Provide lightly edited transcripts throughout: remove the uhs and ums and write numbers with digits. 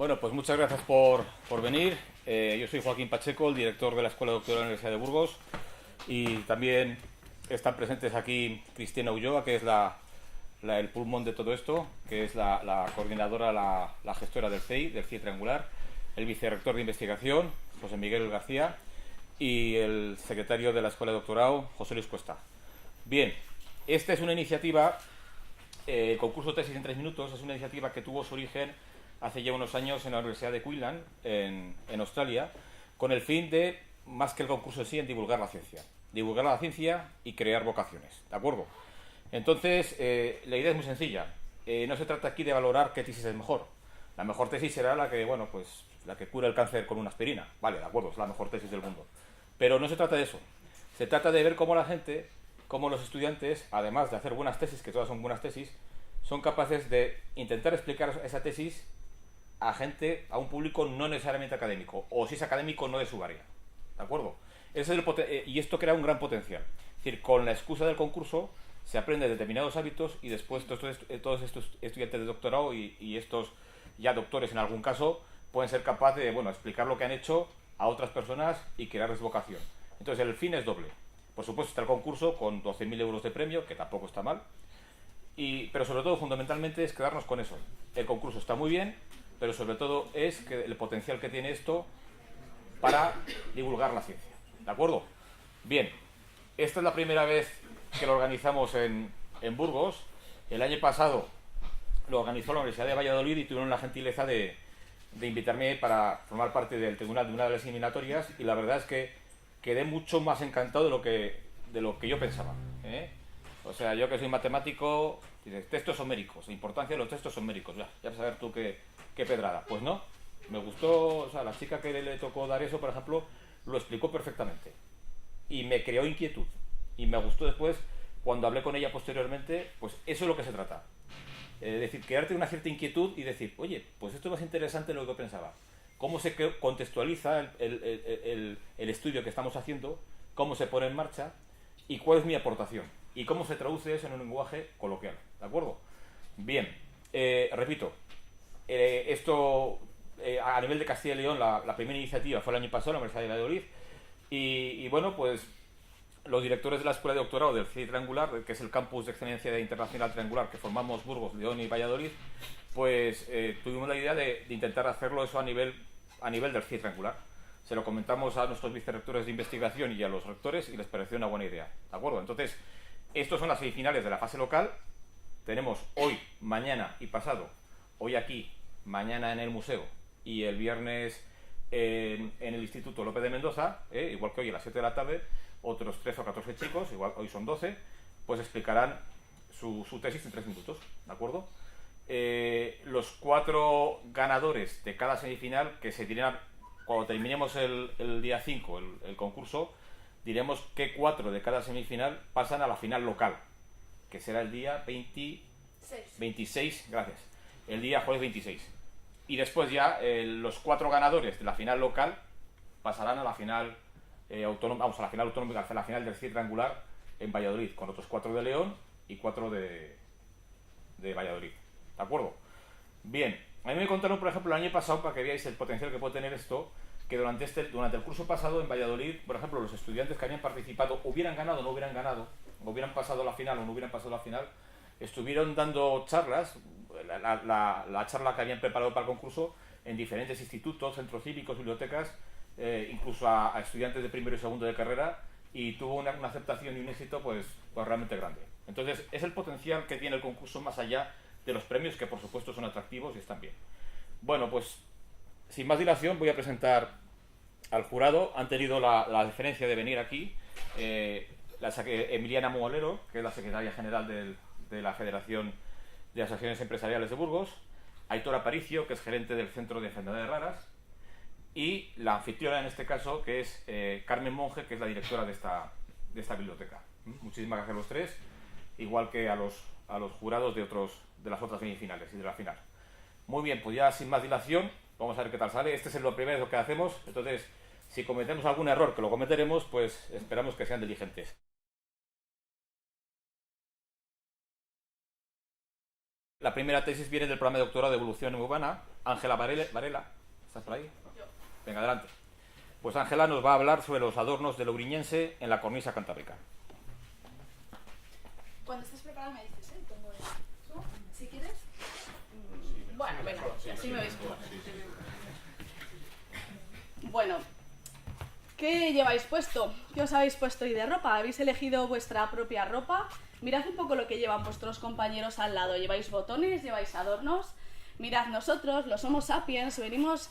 Bueno, pues muchas gracias por venir. Yo soy Joaquín Pacheco, el director de la Escuela Doctoral de la Universidad de Burgos. Y también están presentes aquí Cristina Ulloa, que es el pulmón de todo esto, que es la coordinadora, la gestora del CEI, del CIE Triangular, el vicerrector de investigación, José Miguel García, y el secretario de la Escuela de Doctorado, José Luis Cuesta. Bien, esta es una iniciativa, el concurso Tesis en 3 minutos, es una iniciativa que tuvo su origen hace ya unos años en la Universidad de Queensland, en Australia, con el fin de, más que el concurso en sí, en divulgar la ciencia. Divulgar la ciencia y crear vocaciones, ¿de acuerdo? Entonces, la idea es muy sencilla. No se trata aquí de valorar qué tesis es mejor. La mejor tesis será la que, bueno, pues la que cura el cáncer con una aspirina. Vale, de acuerdo, es la mejor tesis del mundo. Pero no se trata de eso. Se trata de ver cómo la gente, cómo los estudiantes, además de hacer buenas tesis, que todas son buenas tesis, son capaces de intentar explicar esa tesis a gente, a un público no necesariamente académico, o si es académico, no de su área. ¿De acuerdo? Y esto crea un gran potencial. Es decir, con la excusa del concurso se aprende determinados hábitos y después todos estos estudiantes de doctorado y estos ya doctores en algún caso pueden ser capaces de, bueno, explicar lo que han hecho a otras personas y crearles vocación. Entonces el fin es doble. Por supuesto está el concurso con 12.000 euros de premio, que tampoco está mal, pero sobre todo fundamentalmente es quedarnos con eso. El concurso está muy bien, pero sobre todo es que el potencial que tiene esto para divulgar la ciencia. ¿De acuerdo? Bien, esta es la primera vez que lo organizamos en Burgos. El año pasado lo organizó la Universidad de Valladolid y tuvieron la gentileza de invitarme para formar parte del tribunal de una de las eliminatorias, y la verdad es que quedé mucho más encantado de lo que yo pensaba, ¿eh? O sea, yo que soy matemático, dices, textos homéricos, la importancia de los textos homéricos, ya vas a ver tú qué pedrada. Pues no, me gustó, o sea, la chica que le tocó dar eso, por ejemplo, lo explicó perfectamente y me creó inquietud, y me gustó después cuando hablé con ella posteriormente. Pues eso es lo que se trata, es decir, crearte una cierta inquietud y decir, oye, pues esto es más interesante de lo que pensaba. Cómo se contextualiza el estudio que estamos haciendo, cómo se pone en marcha y cuál es mi aportación y cómo se traduce eso en un lenguaje coloquial. ¿De acuerdo? Bien, repito, a nivel de Castilla y León, la primera iniciativa fue el año pasado en la Universidad de Valladolid, y bueno, pues los directores de la Escuela de Doctorado del CIE Triangular, que es el campus de excelencia internacional triangular que formamos Burgos, León y Valladolid, pues tuvimos la idea de intentar hacerlo eso a nivel del CIE Triangular. Se lo comentamos a nuestros vicerrectores de investigación y a los rectores y les pareció una buena idea. ¿De acuerdo? Entonces, estos son las semifinales de la fase local. Tenemos hoy, mañana y pasado, hoy aquí, mañana en el museo y el viernes en el Instituto López de Mendoza, igual que hoy a las 7 de la tarde, otros 13 o 14 chicos, igual hoy son 12, pues explicarán su tesis en 3 minutos, ¿de acuerdo? Los 4 ganadores de cada semifinal, que se dirán cuando terminemos el día 5 el concurso, diremos que 4 de cada semifinal pasan a la final local, que será el día 26, gracias, el día jueves 26. Y después ya los 4 ganadores de la final local pasarán a la final autonómica, a la final del CIE Triangular en Valladolid, con otros 4 de León y 4 de Valladolid. ¿De acuerdo? Bien, a mí me contaron, por ejemplo, el año pasado, para que veáis el potencial que puede tener esto, que durante el curso pasado en Valladolid, por ejemplo, los estudiantes que habían participado, hubieran ganado o no hubieran ganado, hubieran pasado a la final o no hubieran pasado a la final, estuvieron dando charlas, la charla que habían preparado para el concurso, en diferentes institutos, centros cívicos, bibliotecas, incluso a estudiantes de primero y segundo de carrera, y tuvo una aceptación y un éxito pues realmente grande. Entonces, es el potencial que tiene el concurso más allá de los premios, que por supuesto son atractivos y están bien. Bueno, pues sin más dilación voy a presentar al jurado. Han tenido la deferencia de venir aquí Emiliana Molero, que es la secretaria general de la Federación de Asociaciones Empresariales de Burgos, Aitor Aparicio, que es gerente del Centro de Enfermedades Raras, y la anfitriona en este caso, que es Carmen Monge, que es la directora de esta biblioteca. Muchísimas gracias a los tres, igual que a los jurados de las otras semifinales y de la final. Muy bien, pues ya sin más dilación, vamos a ver qué tal sale. Este es lo primero que hacemos, entonces si cometemos algún error, que lo cometeremos, pues esperamos que sean diligentes. La primera tesis viene del programa de doctorado de evolución urbana, Ángela Varela. ¿Estás por ahí? Yo. Venga, adelante. Pues Ángela nos va a hablar sobre los adornos del Louriñense en la cornisa cantábrica. Cuando estés preparado me dices, ¿eh? Pongo eso. Si quieres. Bueno, venga, así me veis mejor. Bueno, ¿qué lleváis puesto? ¿Qué os habéis puesto hoy de ropa? ¿Habéis elegido vuestra propia ropa? Mirad un poco lo que llevan vuestros compañeros al lado. ¿Lleváis botones? ¿Lleváis adornos? Mirad, nosotros, los Homo sapiens, venimos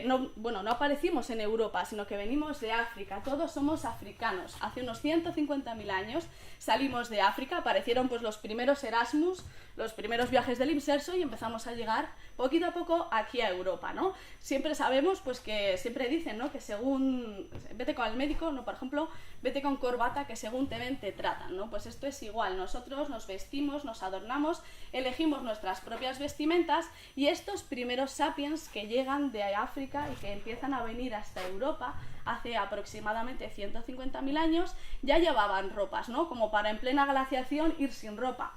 no aparecimos en Europa, sino que venimos de África. Todos somos africanos. Hace unos 150.000 años salimos de África, aparecieron pues los primeros Erasmus, los primeros viajes del Inserso y empezamos a llegar poquito a poco aquí a Europa, ¿no? Siempre sabemos, pues que siempre dicen, ¿no? Que según vete con el médico, no, por ejemplo, vete con corbata, que según te ven te tratan, ¿no? Pues esto es igual. Nosotros nos vestimos, nos adornamos, elegimos nuestras propias vestimentas y estos primeros sapiens que llegan de África y que empiezan a venir hasta Europa hace aproximadamente 150.000 años ya llevaban ropas, ¿no? Como para en plena glaciación ir sin ropa,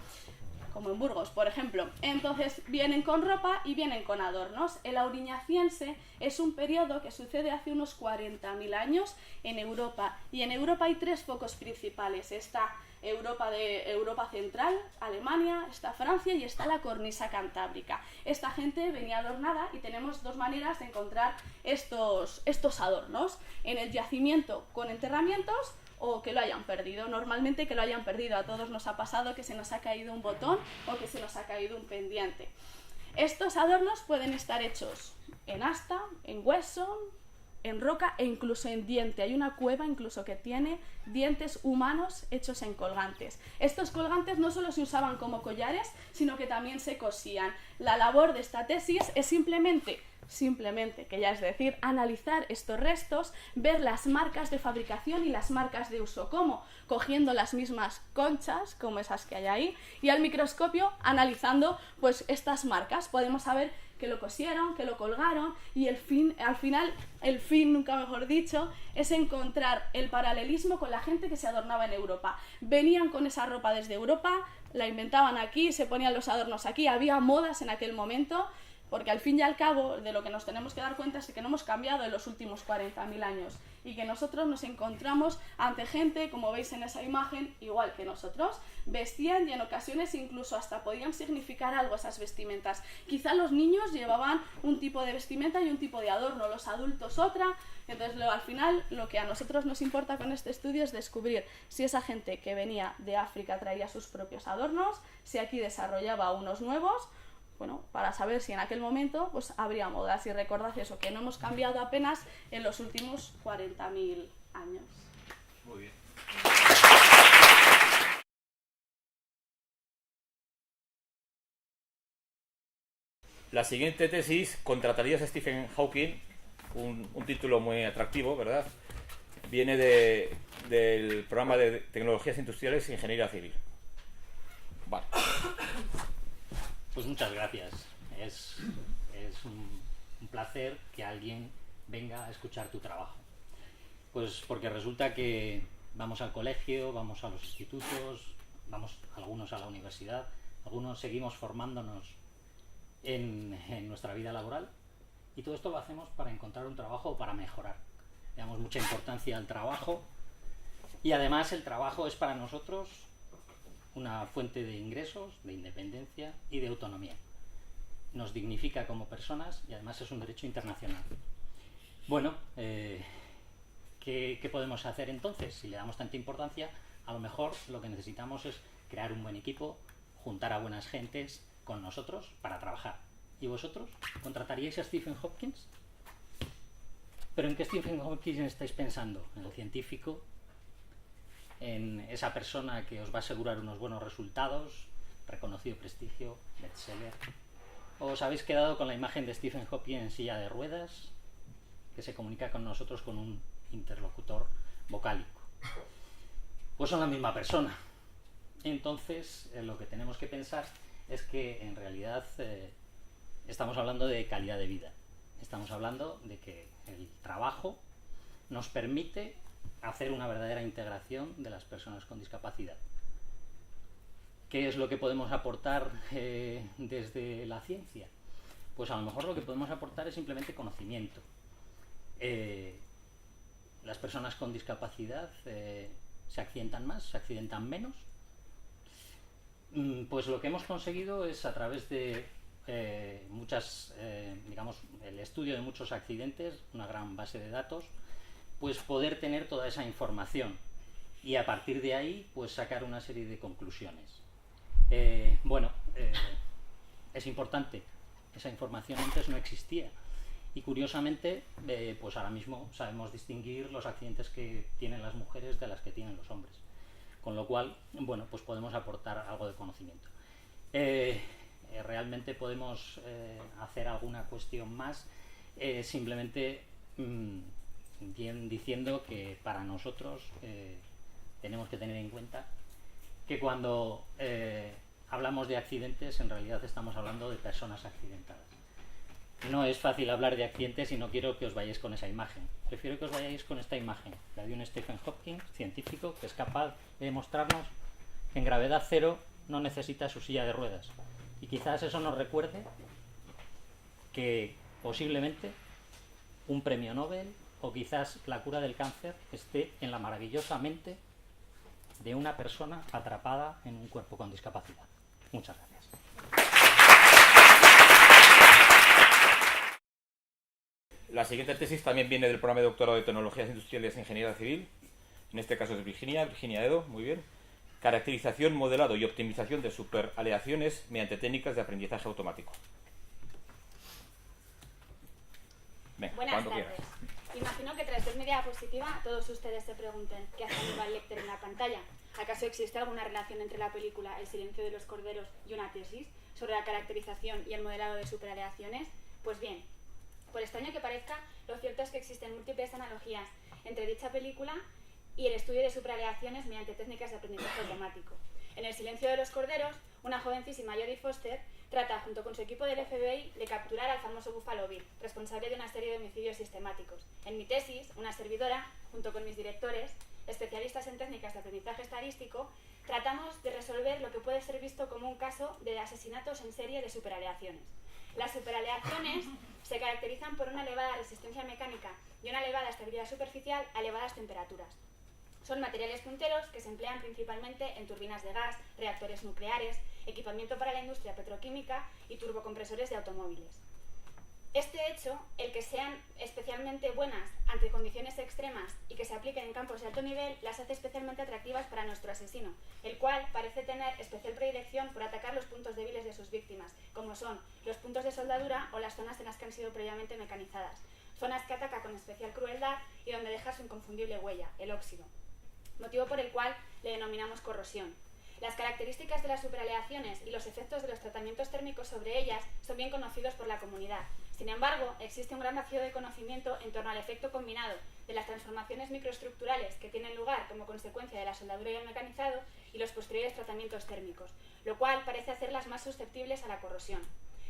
como en Burgos, por ejemplo. Entonces vienen con ropa y vienen con adornos. El auriñaciense es un periodo que sucede hace unos 40.000 años en Europa, y en Europa hay tres focos principales. Está Europa central, Alemania, está Francia y está la cornisa cantábrica. Esta gente venía adornada y tenemos dos maneras de encontrar estos adornos: en el yacimiento con enterramientos o que lo hayan perdido. Normalmente que lo hayan perdido. A todos nos ha pasado que se nos ha caído un botón o que se nos ha caído un pendiente. Estos adornos pueden estar hechos en asta, en hueso, en roca e incluso en diente. Hay una cueva incluso que tiene dientes humanos hechos en colgantes. Estos colgantes no solo se usaban como collares, sino que también se cosían. La labor de esta tesis es simplemente, que ya es decir, analizar estos restos, ver las marcas de fabricación y las marcas de uso, como cogiendo las mismas conchas, como esas que hay ahí, y al microscopio analizando pues estas marcas. Podemos saber que lo cosieron, que lo colgaron, y al final, nunca mejor dicho, es encontrar el paralelismo con la gente que se adornaba en Europa. Venían con esa ropa desde Europa, la inventaban aquí, se ponían los adornos aquí, había modas en aquel momento, porque al fin y al cabo de lo que nos tenemos que dar cuenta es que no hemos cambiado en los últimos 40.000 años y que nosotros nos encontramos ante gente, como veis en esa imagen, igual que nosotros, vestían y en ocasiones incluso hasta podían significar algo esas vestimentas. Quizá los niños llevaban un tipo de vestimenta y un tipo de adorno, los adultos otra. Entonces al final lo que a nosotros nos importa con este estudio es descubrir si esa gente que venía de África traía sus propios adornos, si aquí desarrollaba unos nuevos, bueno, para saber si en aquel momento pues habría modas. Y recordad eso, que no hemos cambiado apenas en los últimos 40.000 años. Muy bien. La siguiente tesis, ¿contratarías a Stephen Hawking? Un título muy atractivo, ¿verdad? Viene del programa de Tecnologías Industriales e Ingeniería Civil. Vale. Pues muchas gracias. Es un placer que alguien venga a escuchar tu trabajo. Pues porque resulta que vamos al colegio, vamos a los institutos, vamos algunos a la universidad, algunos seguimos formándonos en nuestra vida laboral, y todo esto lo hacemos para encontrar un trabajo o para mejorar. Le damos mucha importancia al trabajo, y además el trabajo es para nosotros una fuente de ingresos, de independencia y de autonomía. Nos dignifica como personas y además es un derecho internacional. Bueno, ¿qué podemos hacer entonces? Si le damos tanta importancia, a lo mejor lo que necesitamos es crear un buen equipo, juntar a buenas gentes con nosotros para trabajar. ¿Y vosotros? ¿Contrataríais a Stephen Hawking? ¿Pero en qué Stephen Hawking estáis pensando? ¿En el científico? ¿En esa persona que os va a asegurar unos buenos resultados, reconocido prestigio, bestseller? ¿O os habéis quedado con la imagen de Stephen Hawking en silla de ruedas, que se comunica con nosotros con un interlocutor vocálico? Pues son la misma persona. Entonces, lo que tenemos que pensar es que en realidad estamos hablando de calidad de vida. Estamos hablando de que el trabajo nos permite hacer una verdadera integración de las personas con discapacidad. ¿Qué es lo que podemos aportar desde la ciencia? Pues a lo mejor lo que podemos aportar es simplemente conocimiento. Las personas con discapacidad se accidentan más, se accidentan menos. Pues lo que hemos conseguido es, a través de digamos, el estudio de muchos accidentes, una gran base de datos, pues poder tener toda esa información y a partir de ahí pues sacar una serie de conclusiones. Es importante, esa información antes no existía y curiosamente pues ahora mismo sabemos distinguir los accidentes que tienen las mujeres de las que tienen los hombres, con lo cual pues podemos aportar algo de conocimiento. Realmente podemos hacer alguna cuestión más, simplemente diciendo que para nosotros tenemos que tener en cuenta que cuando hablamos de accidentes, en realidad estamos hablando de personas accidentadas. No es fácil hablar de accidentes y no quiero que os vayáis con esa imagen. Prefiero que os vayáis con esta imagen, la de un Stephen Hawking, científico, que es capaz de demostrarnos que en gravedad cero no necesita su silla de ruedas. Y quizás eso nos recuerde que posiblemente un premio Nobel o quizás la cura del cáncer esté en la maravillosa mente de una persona atrapada en un cuerpo con discapacidad. Muchas gracias. La siguiente tesis también viene del programa de doctorado de Tecnologías Industriales e Ingeniería Civil. En este caso es Virginia Edo, muy bien. Caracterización, modelado y optimización de superaleaciones mediante técnicas de aprendizaje automático. Venga, Buenas tardes. Imagino que tras ver mi diapositiva todos ustedes se pregunten ¿qué hace Aníbal Lecter en la pantalla? ¿Acaso existe alguna relación entre la película El silencio de los corderos y una tesis sobre la caracterización y el modelado de superaleaciones? Pues bien, por extraño que parezca, lo cierto es que existen múltiples analogías entre dicha película y el estudio de superaleaciones mediante técnicas de aprendizaje automático. En El silencio de los corderos, una jovencísima Jodie Foster trata, junto con su equipo del FBI, de capturar al famoso Buffalo Bill, responsable de una serie de homicidios sistemáticos. En mi tesis, una servidora, junto con mis directores, especialistas en técnicas de aprendizaje estadístico, tratamos de resolver lo que puede ser visto como un caso de asesinatos en serie de superaleaciones. Las superaleaciones se caracterizan por una elevada resistencia mecánica y una elevada estabilidad superficial a elevadas temperaturas. Son materiales punteros que se emplean principalmente en turbinas de gas, reactores nucleares, equipamiento para la industria petroquímica y turbocompresores de automóviles. Este hecho, el que sean especialmente buenas ante condiciones extremas y que se apliquen en campos de alto nivel, las hace especialmente atractivas para nuestro asesino, el cual parece tener especial predilección por atacar los puntos débiles de sus víctimas, como son los puntos de soldadura o las zonas en las que han sido previamente mecanizadas, zonas que ataca con especial crueldad y donde deja su inconfundible huella, el óxido, motivo por el cual le denominamos corrosión. Las características de las superaleaciones y los efectos de los tratamientos térmicos sobre ellas son bien conocidos por la comunidad. Sin embargo, existe un gran vacío de conocimiento en torno al efecto combinado de las transformaciones microestructurales que tienen lugar como consecuencia de la soldadura y el mecanizado y los posteriores tratamientos térmicos, lo cual parece hacerlas más susceptibles a la corrosión.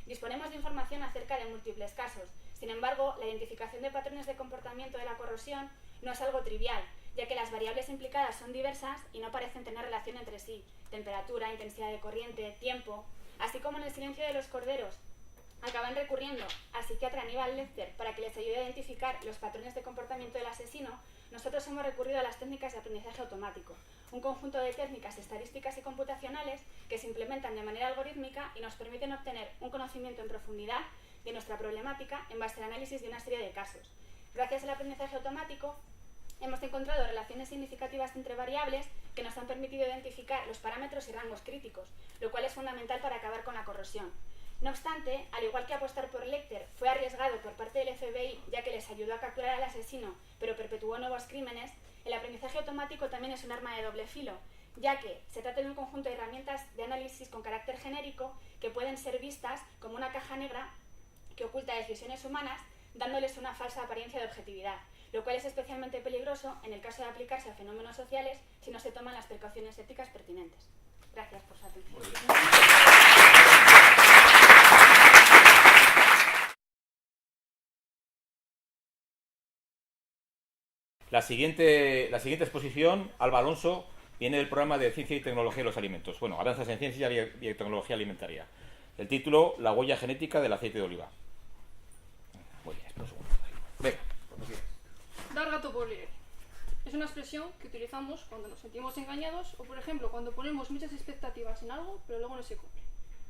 Disponemos de información acerca de múltiples casos. Sin embargo, la identificación de patrones de comportamiento de la corrosión no es algo trivial, ya que las variables implicadas son diversas y no parecen tener relación entre sí: temperatura, intensidad de corriente, tiempo. Así como en El silencio de los corderos acaban recurriendo al psiquiatra Aníbal Lecter para que les ayude a identificar los patrones de comportamiento del asesino, nosotros hemos recurrido a las técnicas de aprendizaje automático, un conjunto de técnicas estadísticas y computacionales que se implementan de manera algorítmica y nos permiten obtener un conocimiento en profundidad de nuestra problemática en base al análisis de una serie de casos. Gracias al aprendizaje automático, hemos encontrado relaciones significativas entre variables que nos han permitido identificar los parámetros y rangos críticos, lo cual es fundamental para acabar con la corrosión. No obstante, al igual que apostar por Lecter fue arriesgado por parte del FBI, ya que les ayudó a capturar al asesino, pero perpetuó nuevos crímenes, el aprendizaje automático también es un arma de doble filo, ya que se trata de un conjunto de herramientas de análisis con carácter genérico que pueden ser vistas como una caja negra que oculta decisiones humanas, dándoles una falsa apariencia de objetividad, lo cual es especialmente peligroso en el caso de aplicarse a fenómenos sociales si no se toman las precauciones éticas pertinentes. Gracias por su atención. La siguiente exposición, Alba Alonso, Viene del programa de Ciencia y Tecnología de los Alimentos. Bueno, avanzas en ciencia y tecnología alimentaria. El título, La huella genética del aceite de oliva. Muy bien, espera un segundo. Venga, cuando quieras. Dar gato por liebre. Es una expresión que utilizamos cuando nos sentimos engañados o, por ejemplo, cuando ponemos muchas expectativas en algo pero luego no se cumple.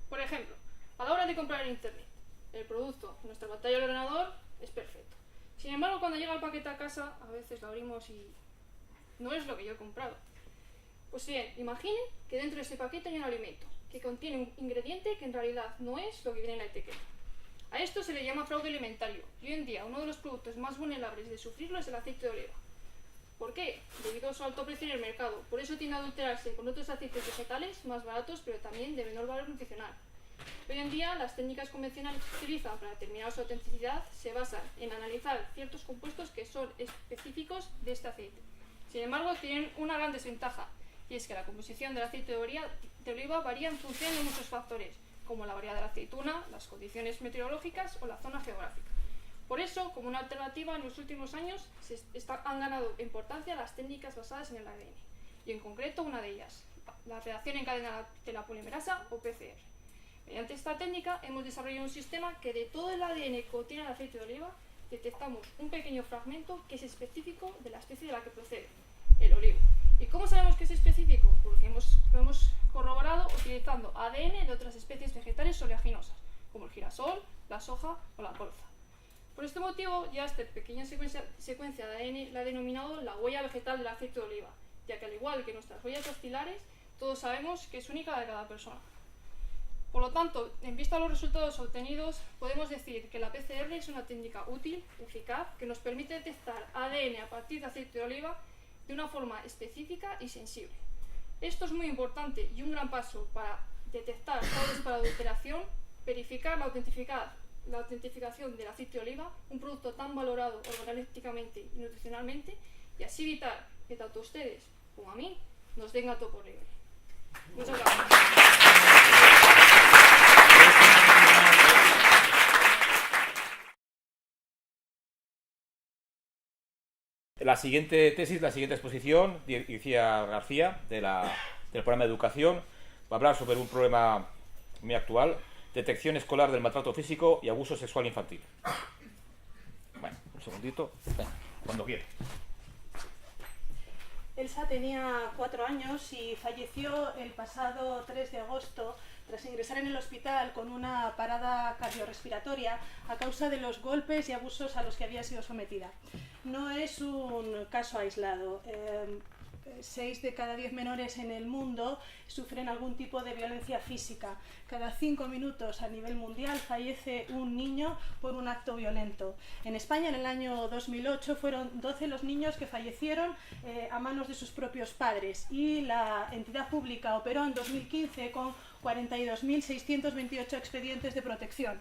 Por ejemplo, a la hora de comprar en internet, el producto en nuestra pantalla del ordenador es perfecto. Sin embargo, cuando llega el paquete a casa, a veces lo abrimos y no es lo que yo he comprado. Pues bien, imaginen que dentro de ese paquete hay un alimento que contiene un ingrediente que en realidad no es lo que viene en la etiqueta. A esto se le llama fraude alimentario y hoy en día uno de los productos más vulnerables de sufrirlo es el aceite de oliva. ¿Por qué? Debido a su alto precio en el mercado. Por eso tiende a adulterarse con otros aceites vegetales más baratos pero también de menor valor nutricional. Hoy en día las técnicas convencionales que se utilizan para determinar su autenticidad se basan en analizar ciertos compuestos que son específicos de este aceite. Sin embargo, tienen una gran desventaja, y es que la composición del aceite de oliva varía en función de muchos factores, como la variedad de la aceituna, las condiciones meteorológicas o la zona geográfica. Por eso, como una alternativa, en los últimos años han ganado importancia las técnicas basadas en el ADN, y en concreto una de ellas, la reacción en cadena de la polimerasa o PCR. Mediante esta técnica hemos desarrollado un sistema que de todo el ADN que contiene el aceite de oliva detectamos un pequeño fragmento que es específico de la especie de la que procede, el olivo. ¿Y cómo sabemos que es específico? Porque lo hemos corroborado utilizando ADN de otras especies vegetales oleaginosas, como el girasol, la soja o la colza. Por este motivo, ya esta pequeña secuencia de ADN la he denominado la huella vegetal del aceite de oliva, ya que al igual que nuestras huellas dactilares, todos sabemos que es única de cada persona. Por lo tanto, en vista de los resultados obtenidos, podemos decir que la PCR es una técnica útil, eficaz, que nos permite detectar ADN a partir de aceite de oliva de una forma específica y sensible. Esto es muy importante y un gran paso para detectar fraudes para adulteración, verificar la autentificación del aceite de oliva, un producto tan valorado organolépticamente y nutricionalmente, y así evitar que tanto ustedes como a mí nos den gato por liebre. Muchas gracias. La siguiente tesis, la siguiente exposición, Icía García, del programa de educación, va a hablar sobre un problema muy actual, detección escolar del maltrato físico y abuso sexual infantil. Bueno, un segundito, venga, cuando quiera. Elsa tenía 4 años y falleció el pasado 3 de agosto tras ingresar en el hospital con una parada cardiorrespiratoria a causa de los golpes y abusos a los que había sido sometida. No es un caso aislado. 6 de cada 10 menores en el mundo sufren algún tipo de violencia física. Cada 5 minutos a nivel mundial fallece un niño por un acto violento. En España, en el año 2008, fueron 12 los niños que fallecieron a manos de sus propios padres, y la entidad pública operó en 2015 con 42.628 expedientes de protección.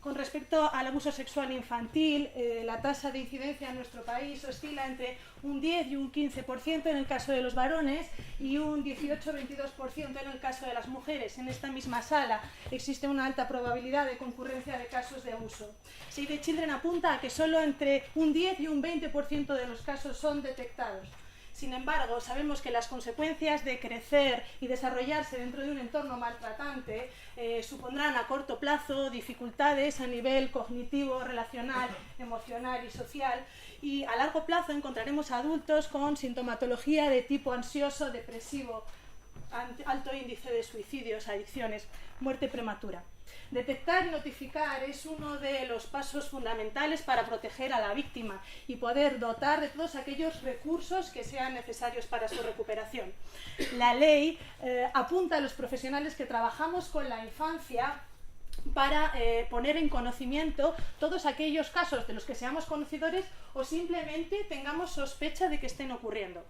Con respecto al abuso sexual infantil, la tasa de incidencia en nuestro país oscila entre un 10 y un 15% en el caso de los varones y un 18-22% en el caso de las mujeres. En esta misma sala existe una alta probabilidad de concurrencia de casos de abuso. Save the Children apunta a que solo entre un 10 y un 20% de los casos son detectados. Sin embargo, sabemos que las consecuencias de crecer y desarrollarse dentro de un entorno maltratante supondrán a corto plazo dificultades a nivel cognitivo, relacional, emocional y social, y a largo plazo encontraremos adultos con sintomatología de tipo ansioso, depresivo, alto índice de suicidios, adicciones, muerte prematura. Detectar y notificar es uno de los pasos fundamentales para proteger a la víctima y poder dotar de todos aquellos recursos que sean necesarios para su recuperación. La ley apunta a los profesionales que trabajamos con la infancia para poner en conocimiento todos aquellos casos de los que seamos conocedores o simplemente tengamos sospecha de que estén ocurriendo.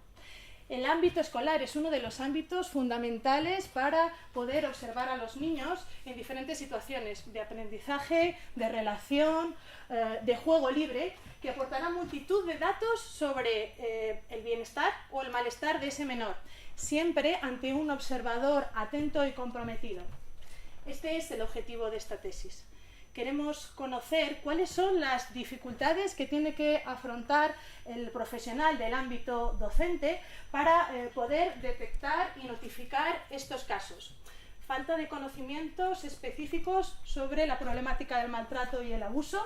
El ámbito escolar es uno de los ámbitos fundamentales para poder observar a los niños en diferentes situaciones de aprendizaje, de relación, de juego libre, que aportará multitud de datos sobre el bienestar o el malestar de ese menor, siempre ante un observador atento y comprometido. Este es el objetivo de esta tesis. queremos conocer cuáles son las dificultades que tiene que afrontar el profesional del ámbito docente para poder detectar y notificar estos casos. Falta de conocimientos específicos sobre la problemática del maltrato y el abuso,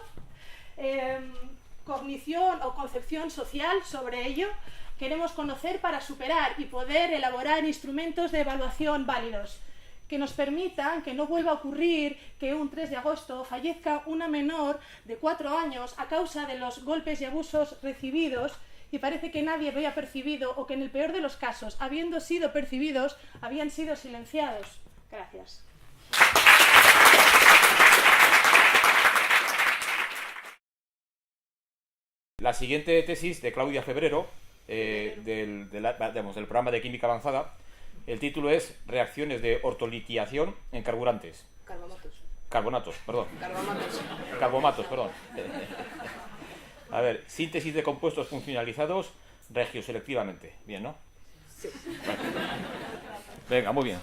cognición o concepción social sobre ello. Queremos conocer para superar y poder elaborar instrumentos de evaluación válidos que nos permitan que no vuelva a ocurrir que un 3 de agosto fallezca una menor de 4 años a causa de los golpes y abusos recibidos y parece que nadie lo había percibido, o que en el peor de los casos, habiendo sido percibidos, habían sido silenciados. Gracias. La siguiente tesis de Claudia Febrero, del programa de Química Avanzada, el título es Reacciones de ortolitiación en carburantes. Carbonatos, perdón. Carbomatos, perdón. A ver, síntesis de compuestos funcionalizados regioselectivamente. Bien, ¿no? Sí. Vale. Venga, muy bien.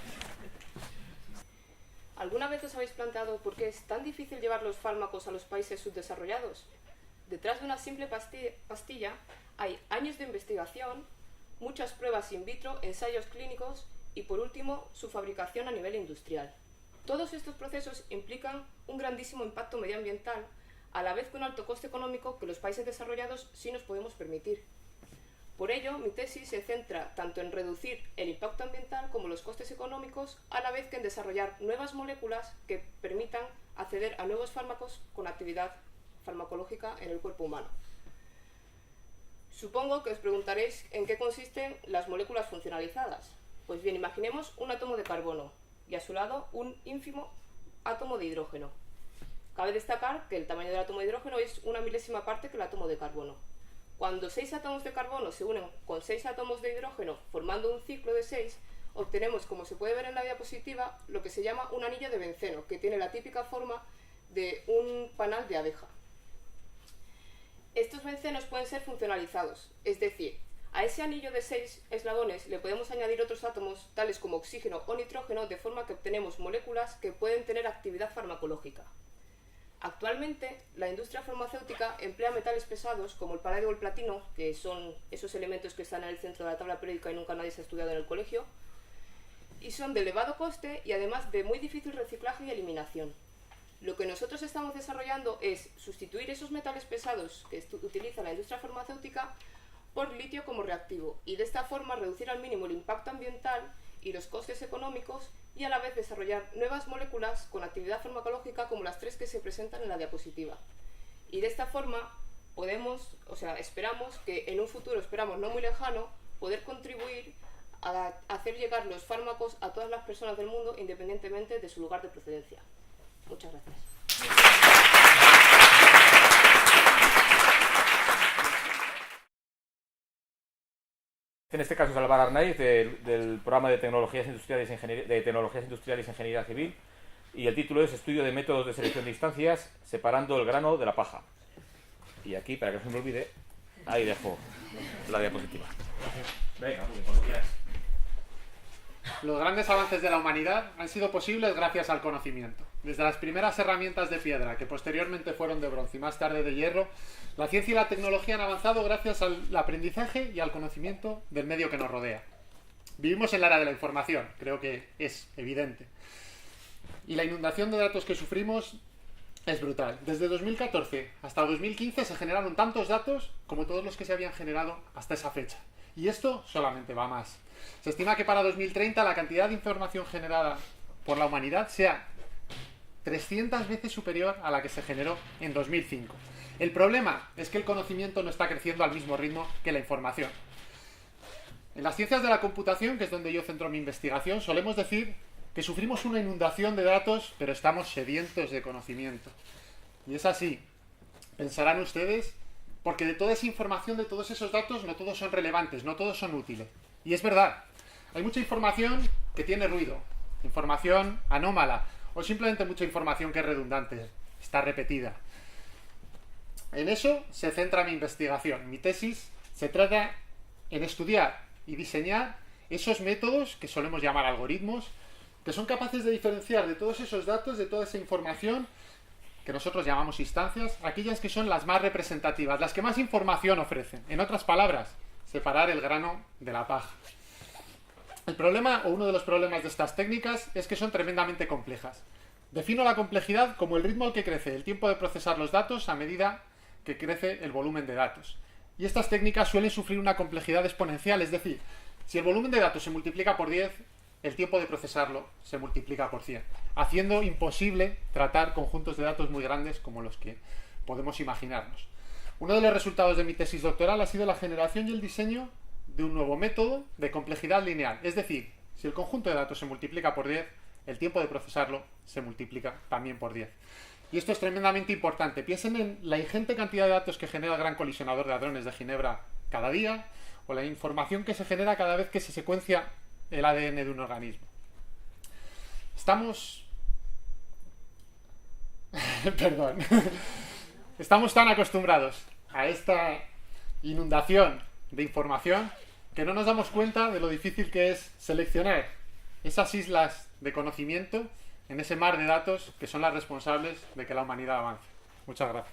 ¿Alguna vez os habéis planteado por qué es tan difícil llevar los fármacos a los países subdesarrollados? Detrás de una simple pastilla hay años de investigación, muchas pruebas in vitro, ensayos clínicos y, por último, su fabricación a nivel industrial. Todos estos procesos implican un grandísimo impacto medioambiental, a la vez que un alto coste económico que los países desarrollados sí nos podemos permitir. Por ello, mi tesis se centra tanto en reducir el impacto ambiental como los costes económicos, a la vez que en desarrollar nuevas moléculas que permitan acceder a nuevos fármacos con actividad farmacológica en el cuerpo humano. Supongo que os preguntaréis en qué consisten las moléculas funcionalizadas. Pues bien, imaginemos un átomo de carbono y a su lado un ínfimo átomo de hidrógeno. Cabe destacar que el tamaño del átomo de hidrógeno es una milésima parte que el átomo de carbono. Cuando 6 átomos de carbono se unen con 6 átomos de hidrógeno formando un ciclo de 6, obtenemos, como se puede ver en la diapositiva, lo que se llama un anillo de benceno, que tiene la típica forma de un panal de abeja. Estos bencenos pueden ser funcionalizados, es decir, a ese anillo de 6 eslabones le podemos añadir otros átomos, tales como oxígeno o nitrógeno, de forma que obtenemos moléculas que pueden tener actividad farmacológica. Actualmente, la industria farmacéutica emplea metales pesados como el paladio o el platino, que son esos elementos que están en el centro de la tabla periódica y nunca nadie se ha estudiado en el colegio, y son de elevado coste y además de muy difícil reciclaje y eliminación. Lo que nosotros estamos desarrollando es sustituir esos metales pesados que utiliza la industria farmacéutica por litio como reactivo, y de esta forma reducir al mínimo el impacto ambiental y los costes económicos, y a la vez desarrollar nuevas moléculas con actividad farmacológica como las 3 que se presentan en la diapositiva. Y de esta forma esperamos que en un futuro, esperamos no muy lejano, poder contribuir a hacer llegar los fármacos a todas las personas del mundo independientemente de su lugar de procedencia. Muchas gracias. En este caso es Álvaro Arnaiz, del programa de Tecnologías Industriales e Ingeniería Civil, y el título es Estudio de métodos de selección de instancias, separando el grano de la paja. Y aquí, para que no se me olvide, ahí dejo la diapositiva. Venga, cuando quieras. Los grandes avances de la humanidad han sido posibles gracias al conocimiento. Desde las primeras herramientas de piedra, que posteriormente fueron de bronce y más tarde de hierro, la ciencia y la tecnología han avanzado gracias al aprendizaje y al conocimiento del medio que nos rodea. Vivimos en la era de la información, creo que es evidente. Y la inundación de datos que sufrimos es brutal. Desde 2014 hasta 2015 se generaron tantos datos como todos los que se habían generado hasta esa fecha. Y esto solamente va más. Se estima que para 2030 la cantidad de información generada por la humanidad sea 300 veces superior a la que se generó en 2005. El problema es que el conocimiento no está creciendo al mismo ritmo que la información. En las ciencias de la computación, que es donde yo centro mi investigación, solemos decir que sufrimos una inundación de datos, pero estamos sedientos de conocimiento. Y es así. Pensarán ustedes, porque de toda esa información, de todos esos datos, no todos son relevantes, no todos son útiles. Y es verdad, hay mucha información que tiene ruido, información anómala, o simplemente mucha información que es redundante, está repetida. En eso se centra mi investigación. Mi tesis se trata en estudiar y diseñar esos métodos que solemos llamar algoritmos, que son capaces de diferenciar de todos esos datos, de toda esa información, que nosotros llamamos instancias, aquellas que son las más representativas, las que más información ofrecen. En otras palabras, separar el grano de la paja. El problema, o uno de los problemas de estas técnicas, es que son tremendamente complejas. Defino la complejidad como el ritmo al que crece el tiempo de procesar los datos a medida que crece el volumen de datos. Y estas técnicas suelen sufrir una complejidad exponencial, es decir, si el volumen de datos se multiplica por 10, el tiempo de procesarlo se multiplica por 100, haciendo imposible tratar conjuntos de datos muy grandes como los que podemos imaginarnos. Uno de los resultados de mi tesis doctoral ha sido la generación y el diseño de un nuevo método de complejidad lineal, es decir, si el conjunto de datos se multiplica por 10, el tiempo de procesarlo se multiplica también por 10. Y esto es tremendamente importante. Piensen en la ingente cantidad de datos que genera el Gran Colisionador de Hadrones de Ginebra cada día, o la información que se genera cada vez que se secuencia el ADN de un organismo. Estamos tan acostumbrados a esta inundación de información que no nos damos cuenta de lo difícil que es seleccionar esas islas de conocimiento en ese mar de datos que son las responsables de que la humanidad avance. Muchas gracias.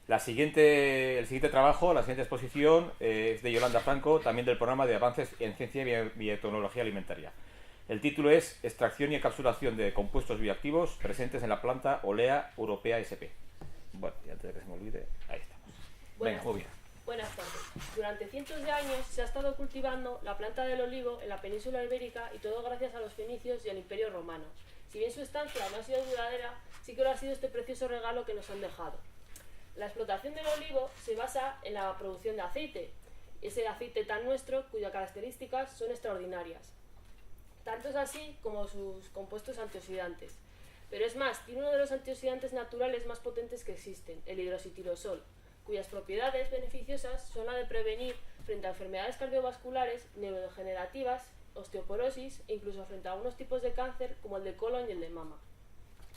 El siguiente trabajo, la siguiente exposición es de Yolanda Franco, también del programa de avances en ciencia y biotecnología alimentaria. El título es Extracción y encapsulación de compuestos bioactivos presentes en la planta Olea europea sp. Bueno, y antes de que se me olvide, ahí estamos. Venga, muy bien. Buenas tardes. Durante cientos de años se ha estado cultivando la planta del olivo en la península ibérica y todo gracias a los fenicios y al Imperio Romano. Si bien su estancia no ha sido duradera, sí que lo ha sido este precioso regalo que nos han dejado. La explotación del olivo se basa en la producción de aceite, ese aceite tan nuestro cuyas características son extraordinarias. Tanto es así como sus compuestos antioxidantes. Pero es más, tiene uno de los antioxidantes naturales más potentes que existen, el hidroxitirosol, cuyas propiedades beneficiosas son la de prevenir frente a enfermedades cardiovasculares, neurodegenerativas, osteoporosis e incluso frente a algunos tipos de cáncer como el de colon y el de mama.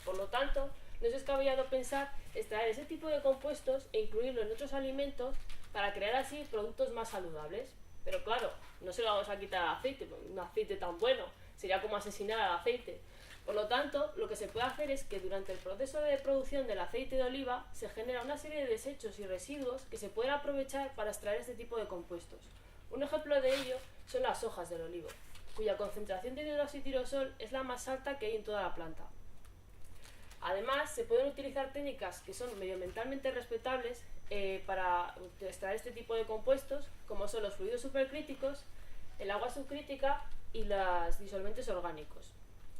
Por lo tanto, no es descabellado pensar extraer ese tipo de compuestos e incluirlo en otros alimentos para crear así productos más saludables. Pero claro, no se lo vamos a quitar al aceite, un aceite tan bueno, sería como asesinar al aceite. Por lo tanto, lo que se puede hacer es que durante el proceso de producción del aceite de oliva se genera una serie de desechos y residuos que se pueden aprovechar para extraer este tipo de compuestos. Un ejemplo de ello son las hojas del olivo, cuya concentración de hidroxitirosol es la más alta que hay en toda la planta. Además, se pueden utilizar técnicas que son medioambientalmente respetables para extraer este tipo de compuestos, como son los fluidos supercríticos, el agua subcrítica y los disolventes orgánicos.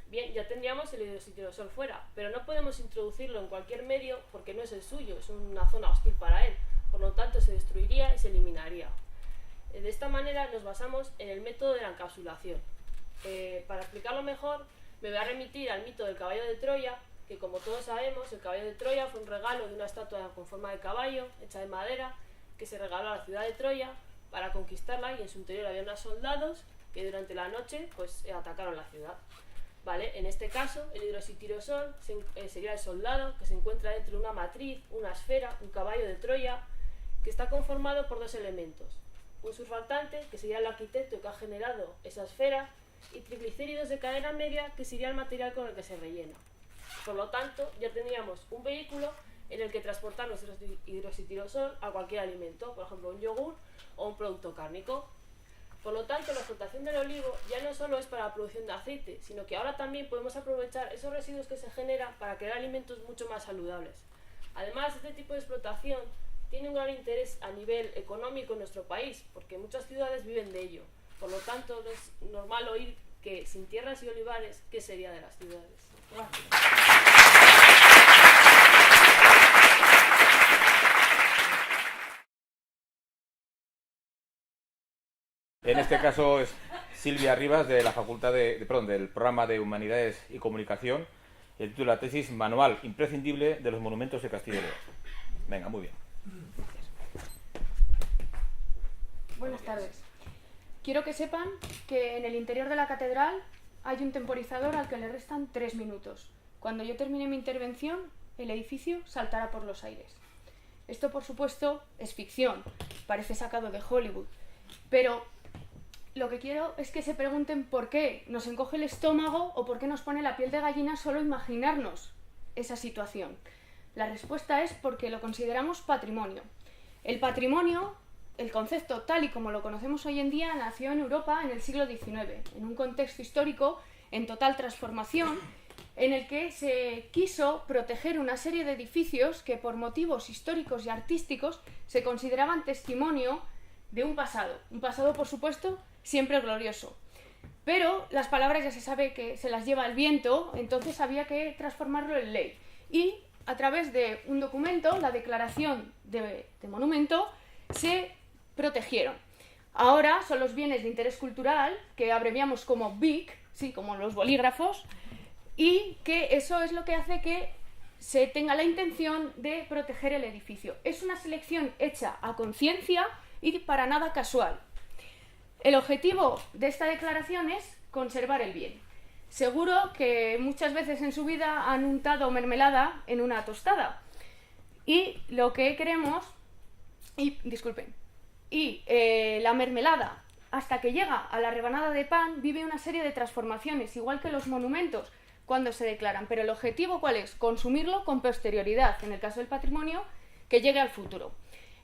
Bien, ya tendríamos el hidroxitirosol fuera, pero no podemos introducirlo en cualquier medio porque no es el suyo, es una zona hostil para él, por lo tanto se destruiría y se eliminaría. De esta manera nos basamos en el método de la encapsulación. Para explicarlo mejor, me voy a remitir al mito del caballo de Troya, que como todos sabemos, el caballo de Troya fue un regalo de una estatua con forma de caballo, hecha de madera, que se regaló a la ciudad de Troya para conquistarla, y en su interior había unos soldados que durante la noche atacaron la ciudad. Vale, en este caso, el hidroxitirosol sería el soldado que se encuentra dentro de una matriz, una esfera, un caballo de Troya, que está conformado por dos elementos: un surfactante, que sería el arquitecto que ha generado esa esfera, y triglicéridos de cadena media, que sería el material con el que se rellena. Por lo tanto, ya tendríamos un vehículo en el que transportar nuestro hidroxitirosol a cualquier alimento, por ejemplo un yogur o un producto cárnico. Por lo tanto, la explotación del olivo ya no solo es para la producción de aceite, sino que ahora también podemos aprovechar esos residuos que se generan para crear alimentos mucho más saludables. Además, este tipo de explotación tiene un gran interés a nivel económico en nuestro país, porque muchas ciudades viven de ello. Por lo tanto, no es normal oír que sin tierras y olivares, ¿qué sería de las ciudades? En este caso es Silvia Rivas, de la Facultad del Programa de Humanidades y Comunicación. El título de la tesis: Manual imprescindible de los monumentos de Castilla y León. Venga, muy bien. Buenas tardes. Quiero que sepan que en el interior de la catedral hay un temporizador al que le restan 3 minutos. Cuando yo termine mi intervención, el edificio saltará por los aires. Esto, por supuesto, es ficción, parece sacado de Hollywood. Pero lo que quiero es que se pregunten por qué nos encoge el estómago o por qué nos pone la piel de gallina solo imaginarnos esa situación. La respuesta es porque lo consideramos patrimonio. El patrimonio, el concepto tal y como lo conocemos hoy en día, nació en Europa en el siglo XIX, en un contexto histórico en total transformación, en el que se quiso proteger una serie de edificios que por motivos históricos y artísticos se consideraban testimonio de un pasado por supuesto siempre glorioso. Pero las palabras ya se sabe que se las lleva el viento, entonces había que transformarlo en ley. Y a través de un documento, la Declaración de Monumento, se protegieron. Ahora son los bienes de interés cultural, que abreviamos como BIC, sí, como los bolígrafos, y que eso es lo que hace que se tenga la intención de proteger el edificio. Es una selección hecha a conciencia y para nada casual. El objetivo de esta declaración es conservar el bien. Seguro que muchas veces en su vida han untado mermelada en una tostada. Y lo que queremos... la mermelada, hasta que llega a la rebanada de pan, vive una serie de transformaciones, igual que los monumentos cuando se declaran. Pero el objetivo, ¿cuál es? Consumirlo con posterioridad, en el caso del patrimonio, que llegue al futuro.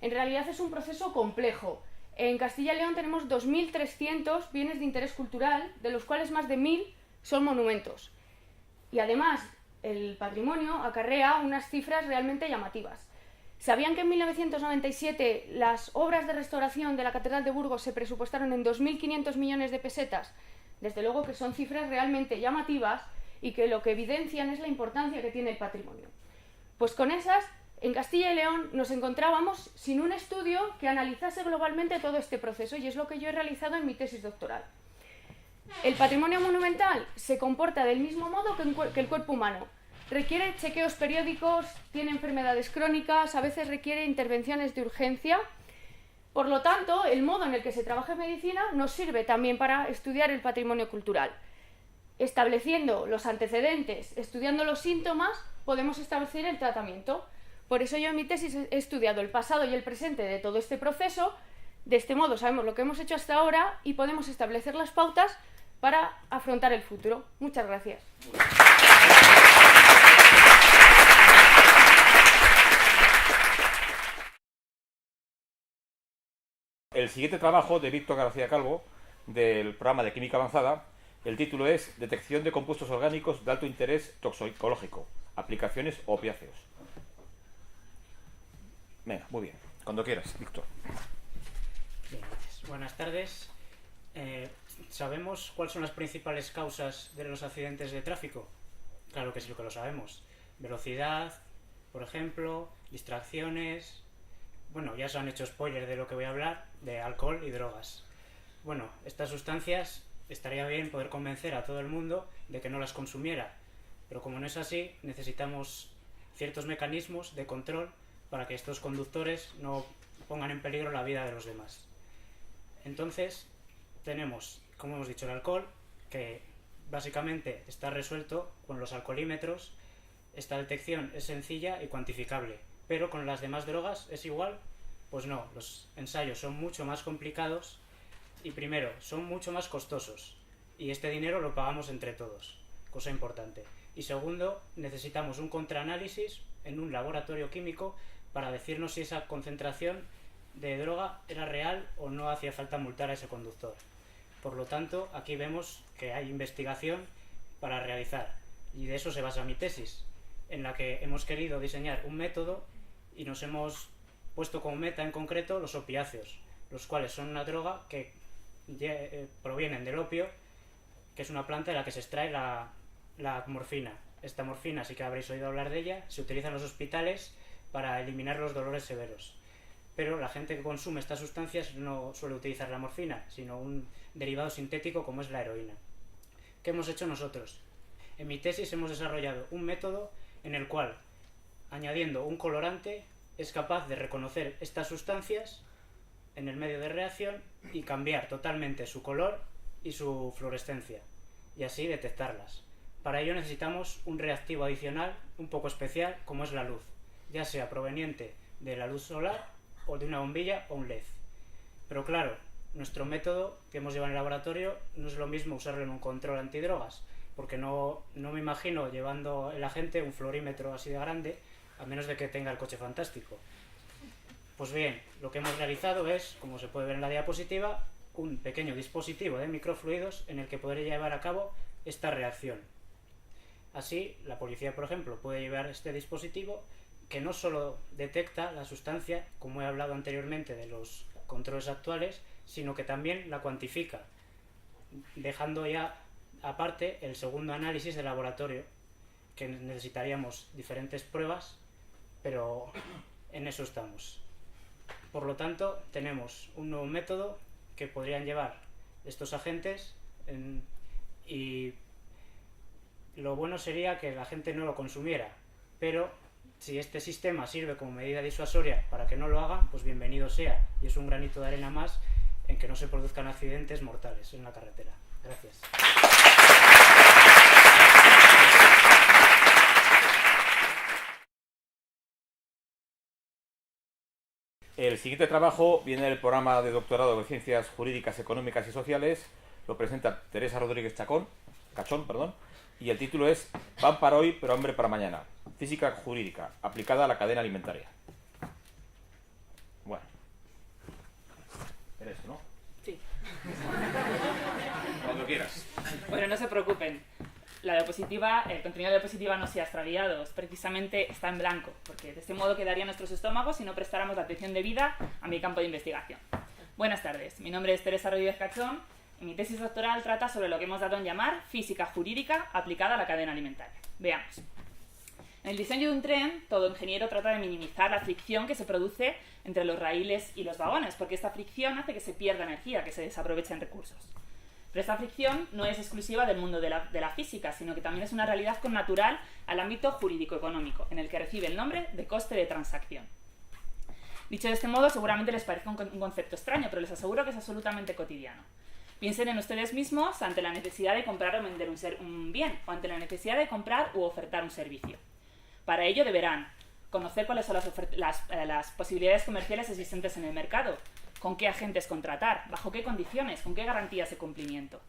En realidad es un proceso complejo. En Castilla y León tenemos 2.300 bienes de interés cultural, de los cuales más de 1.000 son monumentos. Y además, el patrimonio acarrea unas cifras realmente llamativas. ¿Sabían que en 1997 las obras de restauración de la Catedral de Burgos se presupuestaron en 2.500 millones de pesetas? Desde luego que son cifras realmente llamativas y que lo que evidencian es la importancia que tiene el patrimonio. Pues con esas, en Castilla y León nos encontrábamos sin un estudio que analizase globalmente todo este proceso, y es lo que yo he realizado en mi tesis doctoral. El patrimonio monumental se comporta del mismo modo que el cuerpo humano. Requiere chequeos periódicos, tiene enfermedades crónicas, a veces requiere intervenciones de urgencia. Por lo tanto, el modo en el que se trabaja en medicina nos sirve también para estudiar el patrimonio cultural. Estableciendo los antecedentes, estudiando los síntomas, podemos establecer el tratamiento. Por eso yo en mi tesis he estudiado el pasado y el presente de todo este proceso. De este modo sabemos lo que hemos hecho hasta ahora y podemos establecer las pautas para afrontar el futuro. Muchas gracias. El siguiente trabajo de Víctor García Calvo, del programa de Química Avanzada, el título es Detección de compuestos orgánicos de alto interés toxicológico, aplicaciones opiáceos. Venga, muy bien. Cuando quieras, Víctor. Bien, gracias. Buenas tardes. ¿Sabemos cuáles son las principales causas de los accidentes de tráfico? Claro que sí que lo sabemos. Velocidad, por ejemplo, distracciones... Bueno, ya se han hecho spoilers de lo que voy a hablar, de alcohol y drogas. Bueno, estas sustancias estaría bien poder convencer a todo el mundo de que no las consumiera, pero como no es así, necesitamos ciertos mecanismos de control para que estos conductores no pongan en peligro la vida de los demás. Entonces, tenemos, como hemos dicho, el alcohol, que básicamente está resuelto con los alcoholímetros. Esta detección es sencilla y cuantificable. Pero con las demás drogas es igual. Pues no, los ensayos son mucho más complicados y primero, son mucho más costosos y este dinero lo pagamos entre todos, cosa importante. Y segundo, necesitamos un contraanálisis en un laboratorio químico para decirnos si esa concentración de droga era real o no hacía falta multar a ese conductor. Por lo tanto, aquí vemos que hay investigación para realizar y de eso se basa mi tesis, en la que hemos querido diseñar un método y nos hemos puesto como meta en concreto los opiáceos, los cuales son una droga que provienen del opio, que es una planta de la que se extrae la morfina. Esta morfina, sí que habréis oído hablar de ella, se utiliza en los hospitales para eliminar los dolores severos. Pero la gente que consume estas sustancias no suele utilizar la morfina, sino un derivado sintético como es la heroína. ¿Qué hemos hecho nosotros? En mi tesis hemos desarrollado un método en el cual, añadiendo un colorante, es capaz de reconocer estas sustancias en el medio de reacción y cambiar totalmente su color y su fluorescencia, y así detectarlas. Para ello necesitamos un reactivo adicional un poco especial como es la luz, ya sea proveniente de la luz solar o de una bombilla o un LED. Pero claro, nuestro método que hemos llevado en el laboratorio no es lo mismo usarlo en un control antidrogas, porque no me imagino llevando el agente un fluorímetro así de grande, a menos de que tenga el coche fantástico. Pues bien, lo que hemos realizado es, como se puede ver en la diapositiva, un pequeño dispositivo de microfluidos en el que podré llevar a cabo esta reacción. Así, la policía, por ejemplo, puede llevar este dispositivo que no solo detecta la sustancia, como he hablado anteriormente de los controles actuales, sino que también la cuantifica, dejando ya aparte el segundo análisis de laboratorio, que necesitaríamos diferentes pruebas, pero en eso estamos. Por lo tanto, tenemos un nuevo método que podrían llevar estos agentes y lo bueno sería que la gente no lo consumiera, pero si este sistema sirve como medida disuasoria para que no lo hagan, pues bienvenido sea, y es un granito de arena más en que no se produzcan accidentes mortales en la carretera. Gracias. El siguiente trabajo viene del programa de doctorado de Ciencias Jurídicas, Económicas y Sociales. Lo presenta Teresa Rodríguez Cachón, y el título es Pan para hoy, pero hambre para mañana. Física jurídica, aplicada a la cadena alimentaria. Bueno. ¿Eres, no? Sí. Cuando quieras. Bueno, no se preocupen. El contenido de la diapositiva no se ha extraviado, precisamente está en blanco, porque de este modo quedarían nuestros estómagos si no prestáramos la atención debida a mi campo de investigación. Buenas tardes, mi nombre es Teresa Rodríguez Cachón y mi tesis doctoral trata sobre lo que hemos dado en llamar física jurídica aplicada a la cadena alimentaria. Veamos. En el diseño de un tren, todo ingeniero trata de minimizar la fricción que se produce entre los raíles y los vagones, porque esta fricción hace que se pierda energía, que se desaprovechen recursos. Pero esta fricción no es exclusiva del mundo de la física, sino que también es una realidad connatural al ámbito jurídico-económico, en el que recibe el nombre de coste de transacción. Dicho de este modo, seguramente les parezca un concepto extraño, pero les aseguro que es absolutamente cotidiano. Piensen en ustedes mismos ante la necesidad de comprar o vender un bien, o ante la necesidad de comprar u ofertar un servicio. Para ello deberán conocer cuáles son las posibilidades comerciales existentes en el mercado, con qué agentes contratar, bajo qué condiciones, con qué garantías de cumplimiento.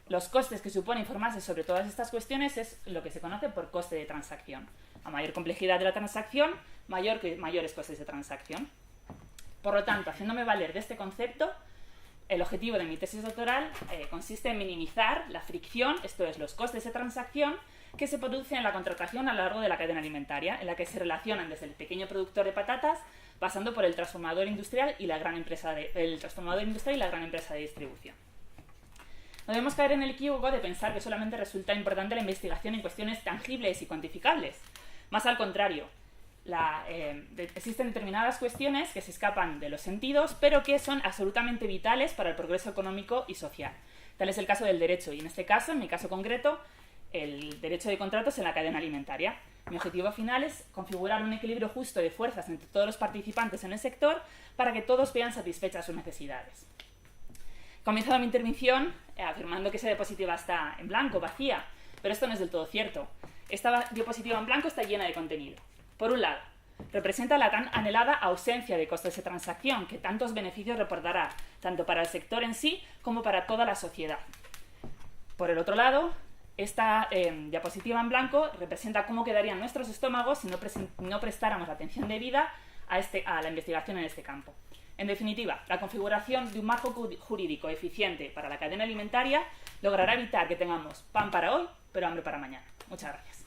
Los costes que supone informarse sobre todas estas cuestiones es lo que se conoce por coste de transacción. A mayor complejidad de la transacción, mayores costes de transacción. Por lo tanto, haciéndome valer de este concepto, el objetivo de mi tesis doctoral consiste en minimizar la fricción, esto es, los costes de transacción, que se producen en la contratación a lo largo de la cadena alimentaria, en la que se relacionan desde el pequeño productor de patatas, pasando por el transformador industrial y la gran empresa de distribución. No debemos caer en el equívoco de pensar que solamente resulta importante la investigación en cuestiones tangibles y cuantificables. Más al contrario, existen determinadas cuestiones que se escapan de los sentidos, pero que son absolutamente vitales para el progreso económico y social. Tal es el caso del derecho, y en este caso, en mi caso concreto, el derecho de contratos en la cadena alimentaria. Mi objetivo final es configurar un equilibrio justo de fuerzas entre todos los participantes en el sector para que todos vean satisfechas sus necesidades. He comenzado mi intervención afirmando que esa diapositiva está en blanco, vacía, pero esto no es del todo cierto. Esta diapositiva en blanco está llena de contenido. Por un lado, representa la tan anhelada ausencia de costes de transacción que tantos beneficios reportará, tanto para el sector en sí como para toda la sociedad. Por el otro lado, esta diapositiva en blanco representa cómo quedarían nuestros estómagos si no prestáramos la atención debida a la investigación en este campo. En definitiva, la configuración de un marco jurídico eficiente para la cadena alimentaria logrará evitar que tengamos pan para hoy, pero hambre para mañana. Muchas gracias.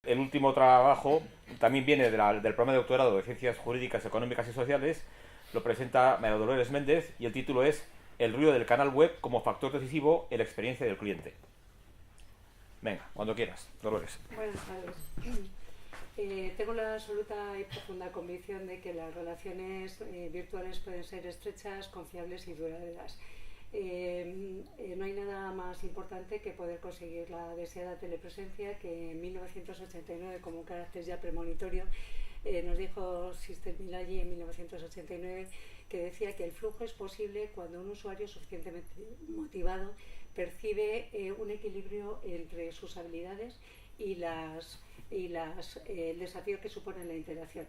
El último trabajo también viene del programa de doctorado de Ciencias Jurídicas, Económicas y Sociales. Lo presenta María Dolores Méndez y el título es El ruido del canal web como factor decisivo en la experiencia del cliente. Venga, cuando quieras, Dolores. Buenas tardes. Tengo la absoluta y profunda convicción de que las relaciones virtuales pueden ser estrechas, confiables y duraderas. No hay nada más importante que poder conseguir la deseada telepresencia que en 1989, como un carácter ya premonitorio, nos dijo Sister Milaggi en 1989, que decía que el flujo es posible cuando un usuario suficientemente motivado percibe un equilibrio entre sus habilidades el desafío que supone la interacción.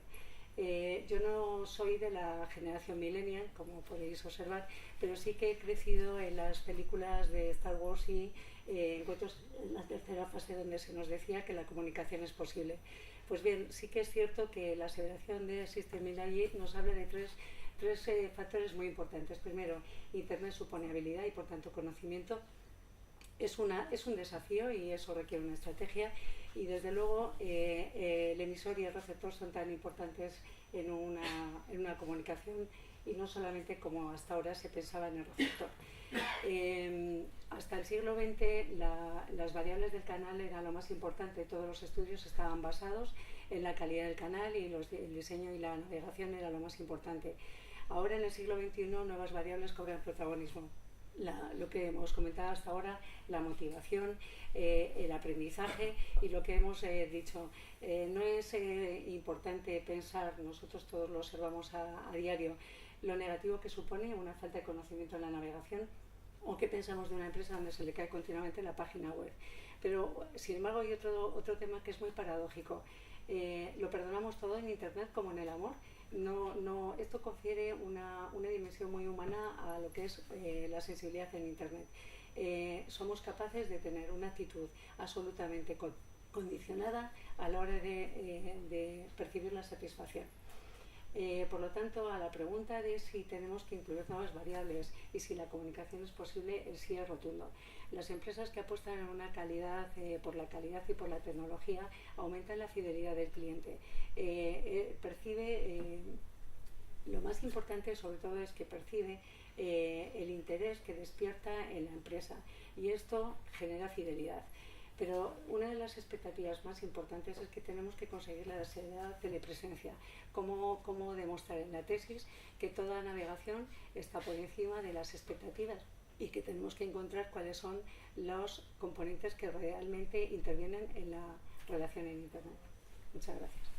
Yo no soy de la generación millennial, como podéis observar, pero sí que he crecido en las películas de Star Wars y encuentros en la tercera fase donde se nos decía que la comunicación es posible. Pues bien, sí que es cierto que la aseveración de System-in-a nos habla de tres factores muy importantes. Primero, Internet supone habilidad y por tanto conocimiento. Es un desafío y eso requiere una estrategia, y desde luego el emisor y el receptor son tan importantes en una comunicación, y no solamente como hasta ahora se pensaba en el receptor. Hasta el siglo XX las variables del canal eran lo más importante. Todos los estudios estaban basados en la calidad del canal y el diseño y la navegación era lo más importante. Ahora en el siglo XXI nuevas variables cobran protagonismo. Lo que hemos comentado hasta ahora, la motivación, el aprendizaje y lo que hemos dicho. No es importante pensar, nosotros todos lo observamos a diario, lo negativo que supone una falta de conocimiento en la navegación, o qué pensamos de una empresa donde se le cae continuamente la página web. Pero, sin embargo, hay otro tema que es muy paradójico. Lo perdonamos todo en Internet como en el amor. Esto confiere una dimensión muy humana a lo que es la sensibilidad en Internet. Somos capaces de tener una actitud absolutamente condicionada a la hora de percibir la satisfacción. Por lo tanto, a la pregunta de si tenemos que incluir nuevas variables y si la comunicación es posible, el sí es rotundo. Las empresas que apuestan en una calidad, por la calidad y por la tecnología, aumentan la fidelidad del cliente. Lo más importante sobre todo es que percibe el interés que despierta en la empresa, y esto genera fidelidad. Pero una de las expectativas más importantes es que tenemos que conseguir la deseada telepresencia. ¿Cómo demostrar en la tesis que toda navegación está por encima de las expectativas y que tenemos que encontrar cuáles son los componentes que realmente intervienen en la relación en Internet? Muchas gracias.